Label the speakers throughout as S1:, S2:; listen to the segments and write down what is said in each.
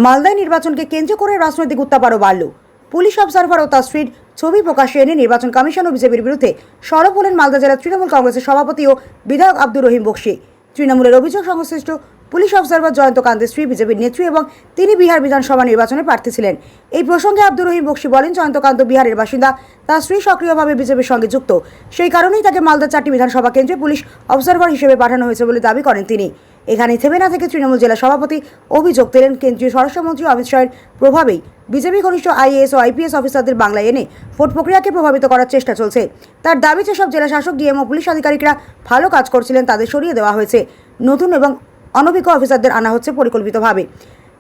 S1: মালদায় নির্বাচনকে কেন্দ্র করে রাজনৈতিক উত্তাপ আরও বাড়ল। পুলিশ অবজারভার ও তার স্ত্রীর ছবি প্রকাশ্যে এনে নির্বাচন কমিশন ও বিজেপির বিরুদ্ধে সরব হলেন মালদা জেলা তৃণমূল কংগ্রেসের সভাপতি ও বিধায়ক আব্দুর রহিম বক্সি। তৃণমূলের অভিযোগ সংশ্লিষ্ট পুলিশ অবজারভার জয়ন্ত কান্তের স্ত্রী বিজেপির নেত্রী এবং তিনি বিহার বিধানসভা নির্বাচনে প্রার্থী ছিলেন। এই প্রসঙ্গে আব্দুর রহিম বক্সি বলেন, জয়ন্ত কান্ত বিহারের বাসিন্দা, তার স্ত্রী সক্রিয়ভাবে বিজেপির সঙ্গে যুক্ত। সেই কারণেই তাকে মালদা 4টি বিধানসভা কেন্দ্রে পুলিশ অবজারভার হিসেবে পাঠানো হয়েছে বলে দাবি করেন তিনি। এখানে থেমে না থেকে তৃণমূল জেলা সভাপতি অভিযোগ দিলেন, কেন্দ্রীয় স্বরাষ্ট্রমন্ত্রী অমিত শাহের প্রভাবেই বিজেপি ঘনিষ্ঠ আইএএস ও আইপিএস অফিসারদের বাংলায় এনে ভোট প্রক্রিয়াকে প্রভাবিত করার চেষ্টা চলছে। তার দাবি, যেসব জেলা শাসক, ডিএম ও পুলিশ আধিকারিকরা ভালো কাজ করছিলেন তাদের সরিয়ে দেওয়া হয়েছে, নতুন এবং অনভিজ্ঞ অফিসারদের আনা হচ্ছে পরিকল্পিতভাবে।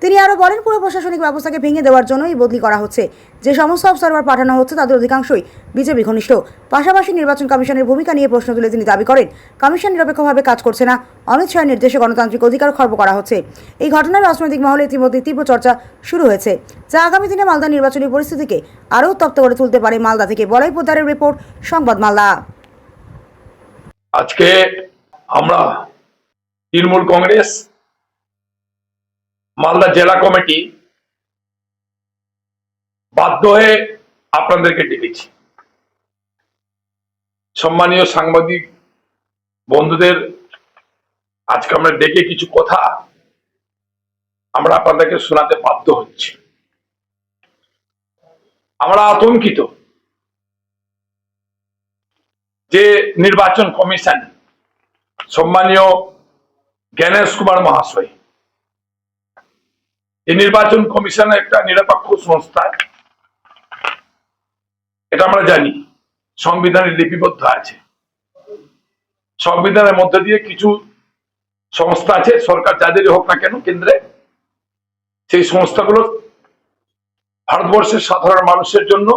S1: তিনি আরও বলেন, পুরো প্রশাসনিক ব্যবস্থাকে ভেঙে দেওয়ার জন্যই বদলি করা হচ্ছে। যে সমস্ত অবজারভার পাঠানো হচ্ছে তাদের অধিকাংশই বিজেপি ঘনিষ্ঠ। পাশাপাশি নির্বাচন কমিশনের ভূমিকা নিয়ে প্রশ্ন তুলে তিনি দাবি করেন, কমিশন নিরপেক্ষভাবে কাজ করছে না, অমিত শাহের নির্দেশে গণতান্ত্রিক অধিকার খর্ব করা হচ্ছে। এই ঘটনায় রাজনৈতিক মহলে ইতিমধ্যে তীব্র চর্চা শুরু হয়েছে, যা আগামী দিনে মালদা নির্বাচনী পরিস্থিতিকে আরও উত্তপ্ত করে তুলতে পারে। মালদা থেকে বলাই পোদ্দারের রিপোর্ট, সংবাদ মালদা।
S2: আজকে আমরা তৃণমূল কংগ্রেস মালদা জেলা কমিটি বাধ্য হয়ে আপনাদেরকে ডেকেছি। সম্মানীয় সাংবাদিক বন্ধুদের আজকে আমরা ডেকে কিছু কথা আমরা আপনাদেরকে শোনাতে বাধ্য হচ্ছি। আমরা আতঙ্কিত যে নির্বাচন কমিশন সম্মানীয় জ্ঞানেশ কুমার মহাশয়, এই নির্বাচন কমিশন একটা নিরপেক্ষ সংস্থা, এটা আমরা জানি, সংবিধানে লিপিবদ্ধ আছে। সংবিধানের মধ্যে দিয়ে কিছু সংস্থা আছে, সরকার যাদেরই হোক না কেন কেন্দ্রে, সেই সংস্থাগুলো ভারতবর্ষের সাধারণ মানুষের জন্য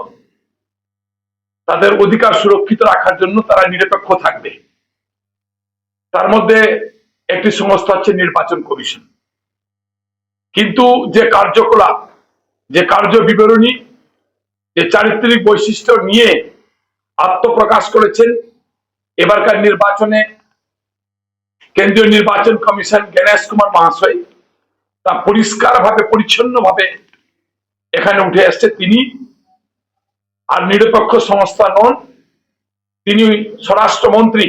S2: তাদের অধিকার সুরক্ষিত রাখার জন্য তারা নিরপেক্ষ থাকবে। তার মধ্যে একটি সংস্থা হচ্ছে নির্বাচন কমিশন। কিন্তু যে কার্যকলাপ, যে কার্য বিবরণী, যে চারিত্রিক বৈশিষ্ট্য নিয়ে আত্মপ্রকাশ করেছেন এবারকার নির্বাচনে কেন্দ্রীয় নির্বাচন কমিশন জ্ঞানেশ কুমার মহাশয়, তা পরিষ্কারভাবে পরিচ্ছন্নভাবে এখানে উঠে আসছে। তিনি আর নিরপেক্ষ সংস্থা নন, তিনি স্বরাষ্ট্রমন্ত্রী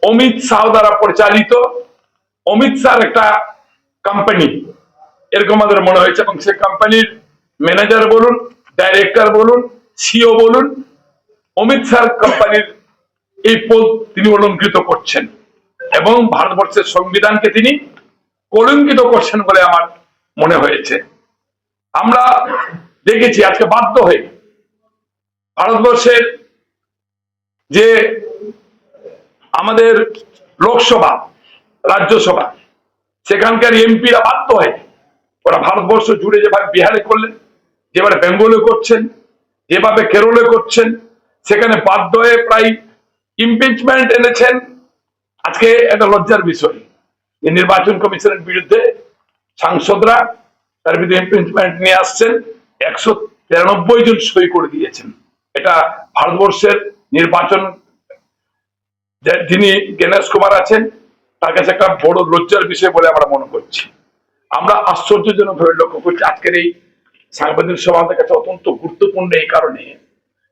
S2: অমিত শাহ দ্বারা পরিচালিত অমিত শাহর একটা কোম্পানি, এরকম আমাদের মনে হয়েছে। এবং সে কোম্পানির ম্যানেজার বলুন, ডাইরেক্টর বলুন, সিও বলুন, অমিত শাহ কোম্পানির এই পদ তিনি অলঙ্কৃত করছেন এবং ভারতবর্ষের সংবিধানকে তিনি কলঙ্কিত করছেন বলে আমার মনে হয়েছে। আমরা দেখেছি আজকে বাধ্য হয়ে ভারতবর্ষের যে আমাদের লোকসভা, রাজ্যসভা, সেখানকার এমপিরা বাধ্য হয়ে ওরা ভারতবর্ষ জুড়ে যেভাবে বিহারে করলেন, যেভাবে বেঙ্গলে করছেন, যেভাবে কেরলে করছেন, সেখানে বাধ্য হয়ে প্রায় ইমপিচমেন্ট এনেছেন। আজকে একটা লজ্জার বিষয়, যে নির্বাচন কমিশনের বিরুদ্ধে সাংসদরা তার বিরুদ্ধে ইমপিচমেন্ট নিয়ে আসছেন, 193 জন সই করে দিয়েছেন। এটা ভারতবর্ষের নির্বাচন যিনি জ্ঞানেশ কুমার আছেন তার কাছে একটা বড় লজ্জার বিষয় বলে আমরা মনে করছি। আমরা আশ্চর্যজনক ভাবে লক্ষ্য করছি আজকের এই সাংবাদিক সভা আমাদের কাছে অত্যন্ত গুরুত্বপূর্ণ এই কারণে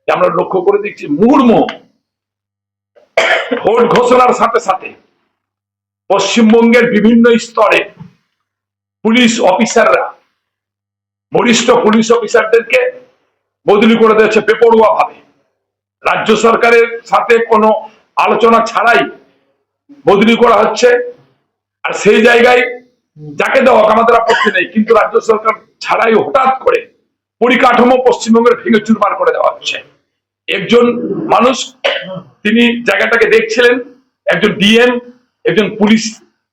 S2: যে আমরা লক্ষ্য করে দেখছি মুহুর্মুহু ভোট ঘোষণার সাথে সাথে পশ্চিমবঙ্গের বিভিন্ন স্তরে পুলিশ অফিসাররা, বরিষ্ঠ পুলিশ অফিসারদেরকে বদলি করে দিয়েছে বেপরোয়া ভাবে। রাজ্য সরকারের সাথে কোনো আলোচনা ছাড়াই বদলি করা হচ্ছে। আর সেই জায়গায় যাকে দেওয়া আমাদের আপত্তি নেই, কিন্তু রাজ্য সরকার ছাড়াই হঠাৎ করে পরিকাঠামো পশ্চিমবঙ্গের ভেঙে চুরমার করে দেওয়া হচ্ছে। একজন মানুষ তিনি জায়গাটাকে দেখছিলেন, একজন ডিএম, একজন পুলিশ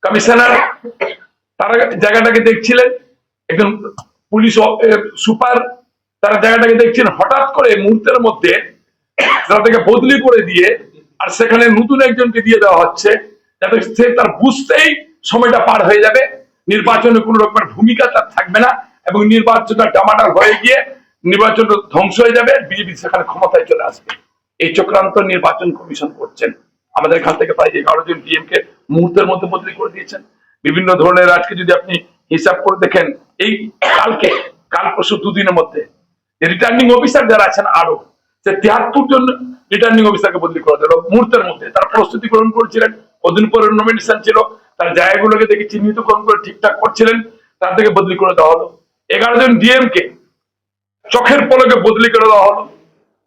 S2: কমিশনার, তারা জায়গাটাকে দেখছিলেন, একজন পুলিশ সুপার, তারা জায়গাটাকে দেখছিলেন। হঠাৎ করে মুহূর্তের মধ্যে তাদেরকে বদলি করে দিয়ে আর সেখানে নতুন একজনকে দিয়ে দেওয়া হচ্ছে, যাতে সে তার বুঝতেই সময়টা পার হয়ে যাবে, নির্বাচনে কোন রকমের ভূমিকা তার থাকবে না এবং নির্বাচনটা ডামাডাল হয়ে গিয়ে নির্বাচনটা ধ্বংস হয়ে যাবে, বিজেপি সেখানে ক্ষমতায় চলে আসবে। এই চক্রান্ত নির্বাচন কমিশন করছেন। আমাদের এখান থেকে প্রায় 11 জন ডিএম কে মুহূর্তের মধ্যে বদলি করে দিয়েছেন। বিভিন্ন ধরনের আজকে যদি আপনি হিসাব করে দেখেন এই কাল পরশু দুদিনের মধ্যে রিটার্নিং অফিসার যারা আছেন আরো যে 73 জন রিটার্নিং অফিসারকে বদলি করা হলো মুহূর্তের মধ্যে। তারা প্রস্তুতি গ্রহণ করেছিলেন, কদিন পরে নমিনেশন ছিল, তার জায়গাগুলোকে দেখে চিহ্নিতকরণ করে ঠিকঠাক করছিলেন, তার থেকে বদলি করে দেওয়া হলো। 11 জন ডিএম কে চোখের পলকে বদলি করে দেওয়া হলো।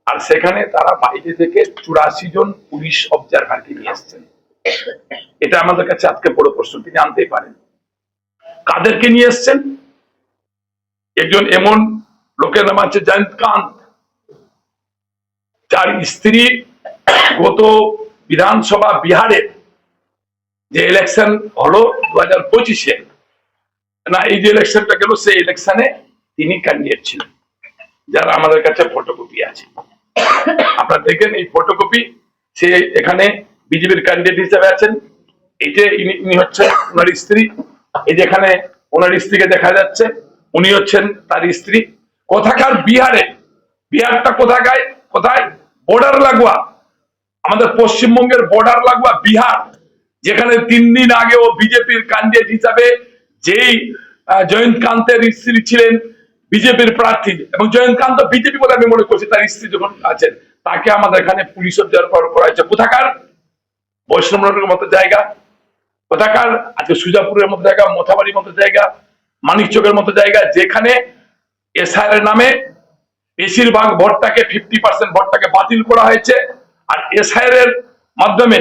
S2: আর সেখানে তারা বাইরে থেকে 84 জন পুলিশ অবজারভারকে নিয়ে এসছেন। এটা আমাদের কাছে আজকে বড় প্রশ্ন, তিনি আনতেই পারেন। কাদেরকে নিয়ে এসছেন? একজন এমন লোকের নাম আছে জয়ন্ত কান্ত, যার স্ত্রী গত বিধানসভা বিহারের যে ইলেকশন হলো 2025-এ, না এই যে ইলেকশনটা গেল সেই ইলেকশনে তিনি ক্যান্ডিডেট ছিলেন, যারা আমাদের কাছে ফটোকপি আছে। আপনারা দেখেন এই ফটোকপি, সে এখানে বিজেপির ক্যান্ডিডেট হিসেবে আছেন। এই যে ইনি হচ্ছেন ওনার স্ত্রী, এই যে এখানে ওনার স্ত্রীকে দেখা যাচ্ছে, উনি হচ্ছেন তার স্ত্রী। কোথাকার বিহারটা কোথায় বর্ডার লাগোয়া, আমাদের পশ্চিমবঙ্গের বর্ডার লাগোয়া বিহার, যেখানে 3 দিন আগে ও বিজেপির ক্যান্ডিডেট হিসাবে যেই জয়ন্ত কান্তের স্ত্রী ছিলেন বিজেপির প্রার্থী, এবং জয়ন্ত কান্ত বিজেপি বলে আমি মনে করছি, তার স্ত্রী যখন আছেন তাকে আমাদের এখানে পুলিশ অবজারভার করা হয়েছে। কোথাকার? বৈষ্ণবনগরের মতো জায়গা, কোথাকার আজকে সুজাপুরের মতো জায়গা, মোথাবাড়ির মতো জায়গা, মানিকচকের মতো জায়গা, যেখানে এসআইআর নামে বেশিরভাগ ভোটটাকে 50% ভোটটাকে বাতিল করা হয়েছে। আর এসআইআর এর মাধ্যমে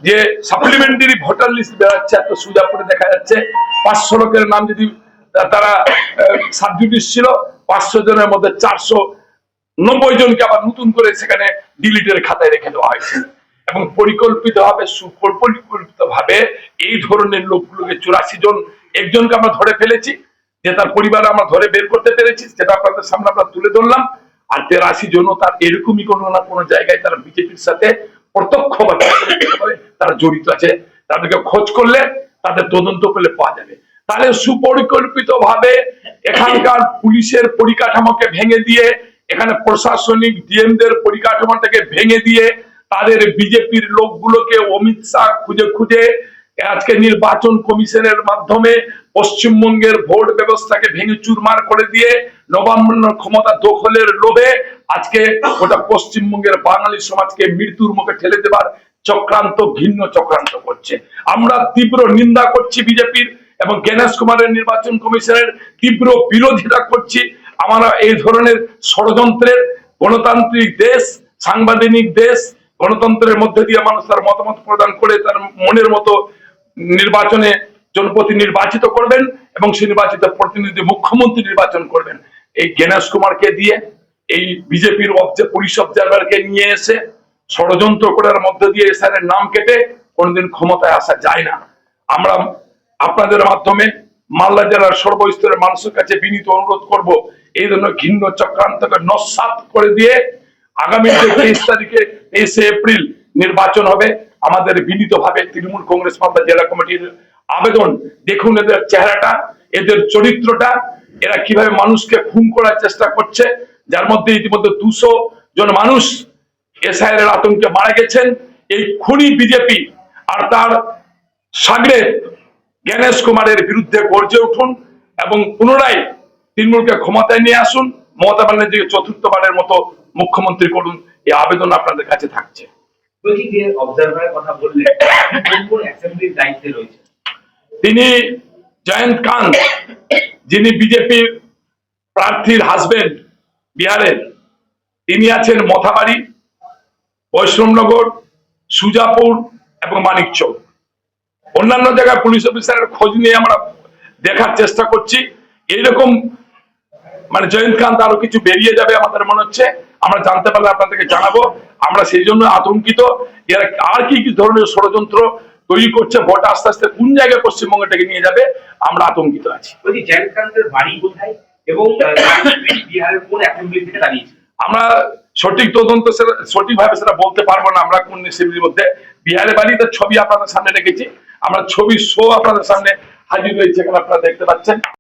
S2: যে সাপ্লিমেন্টারি ভোটার লিস্ট বেরোচ্ছে, তো সুজাপুরে দেখা যাচ্ছে 500 লোকের নাম যদি তারা সাবজুডিস ছিল, 500 জনের মধ্যে 490 জনকে আবার নতুন করে সেখানে ডিলিটের খাতায় রেখে দেওয়া হয়েছে। এবং সুপরিকল্পিতভাবে এই ধরনের লোকগুলোকে 84 জন, একজনকে আমরা ধরে ফেলেছি, যে তার পরিবার আমরা ধরে বের করতে পেরেছি, সেটা আপনাদের সামনে আমরা তুলে ধরলাম। আর 83 জনও তার এরকমই কোনো না কোনো জায়গায় তারা বিজেপির সাথে প্রত্যক্ষ বা তারা জড়িত আছে। তাদেরকে খোঁজ করলে, তাদের তদন্ত করলে পাওয়া যাবে। তাহলে সুপরিকল্পিতভাবে এখানকার পুলিশের পরিকাঠামোকে ভেঙে দিয়ে, এখানে প্রশাসনিক ডিএমদের পরিকাঠামোটাকে ভেঙে দিয়ে, তাদের বিজেপির লোকগুলোকে অমিত শাহ খুঁজে আজকে নির্বাচন কমিশনের মাধ্যমে পশ্চিমবঙ্গের ভোট ব্যবস্থাকে ভেঙে চুরমার করে দিয়ে নবান্ন ক্ষমতা দখলের লোভে আজকে গোটা পশ্চিমবঙ্গের বাঙালি সমাজকে মৃত্যুর মুখে ঠেলে দেবার ঘৃণ্য চক্রান্ত করছে। আমরা তীব্র নিন্দা করছি বিজেপির এবং জ্ঞানেশ কুমারের নির্বাচন কমিশনের তীব্র বিরোধিতা করছি। আমরা এই ধরনের ষড়যন্ত্রের, গণতান্ত্রিক দেশ, সাংবিধানিক দেশ, গণতন্ত্রের মধ্যে দিয়ে মানুষ তার মতামত প্রদান করে তার মনের মতো নির্বাচনে জনপ্রতি নির্বাচিত করবেন এবং সেই নির্বাচিত প্রতিনিধি মুখ্যমন্ত্রী নির্বাচন করবেন। এই জ্ঞানেশ কুমারকে দিয়ে, এই বিজেপির পুলিশ অবজারভারকে নিয়ে এসে ষড়যন্ত্র করার মধ্যে দিয়ে এসআইআর নাম কেটে কোনদিন ক্ষমতায় আসা যায় না। আমরা আপনাদের মাধ্যমে মালদা জেলার সর্বস্তরের মানুষের কাছে বিনীত অনুরোধ করব, এই ধরনের ঘৃণ্য চক্রান্তকে নস্যাৎ করে দিয়ে আগামী 23 তারিখে 23 এপ্রিল নির্বাচন হবে। আমাদের বিনীতভাবে তৃণমূল কংগ্রেস মালদা জেলা কমিটির আবেদন, দেখুন এদের চেহারাটা, এদের চরিত্রটা, এরা কিভাবে মানুষকে খুন করার চেষ্টা করছে, যার মধ্যে ইতিমধ্যে 200 জন মানুষ এসআইআর এর আতঙ্কে মারা গেছেন। এই খুনি বিজেপি আর তার সাগরে জ্ঞানেশ কুমারের বিরুদ্ধে গর্জে উঠুন এবং পুনরায় তৃণমূলকে ক্ষমতায় নিয়ে আসুন। মমতা ব্যানার্জিকে 4র্থবারের মতো মুখ্যমন্ত্রী করুন, এই আবেদন আপনাদের কাছে থাকছে। তিনি জয়ন্ত কান্ত, যিনি বিজেপির প্রার্থীর হাজবেন্ড বিহারের, তিনি আছেন মোথাবাড়ি, বৈষ্ণবনগর, সুজাপুর এবং মানিকচক। অন্যান্য জায়গায় পুলিশ অফিসারের খোঁজ নিয়ে আমরা দেখার চেষ্টা করছি। এইরকম জয়ন্ত কান্ত আরো কিছু বেরিয়ে যাবে আমাদের মনে হচ্ছে, আমরা জানতে পারলে আপনাদেরকে জানাবো। আমরা সেই জন্য আতঙ্কিত, এরা আর কি কি ধরনের ষড়যন্ত্র তৈরি করছে, ভোট আস্তে আস্তে কোন জায়গায় পশ্চিমবঙ্গটাকে নিয়ে যাবে, আমরা আতঙ্কিত আছি।
S3: জয়ন্ত কান্তের বাড়ি কোথায় এবং বিহারের কোন অ্যাসেম্বলি থেকে দাঁড়িয়েছে?
S2: আমরা সঠিক তদন্ত সঠিকভাবে সেটা বলতে পারবো না। আমরা কোন অ্যাসেম্বলির মধ্যে, বিহারের বাড়িতে ছবি আপনাদের সামনে রেখেছি, আমরা ছবি শো আপনাদের সামনে হাজির হয়েছে, এখানে আপনারা দেখতে পাচ্ছেন।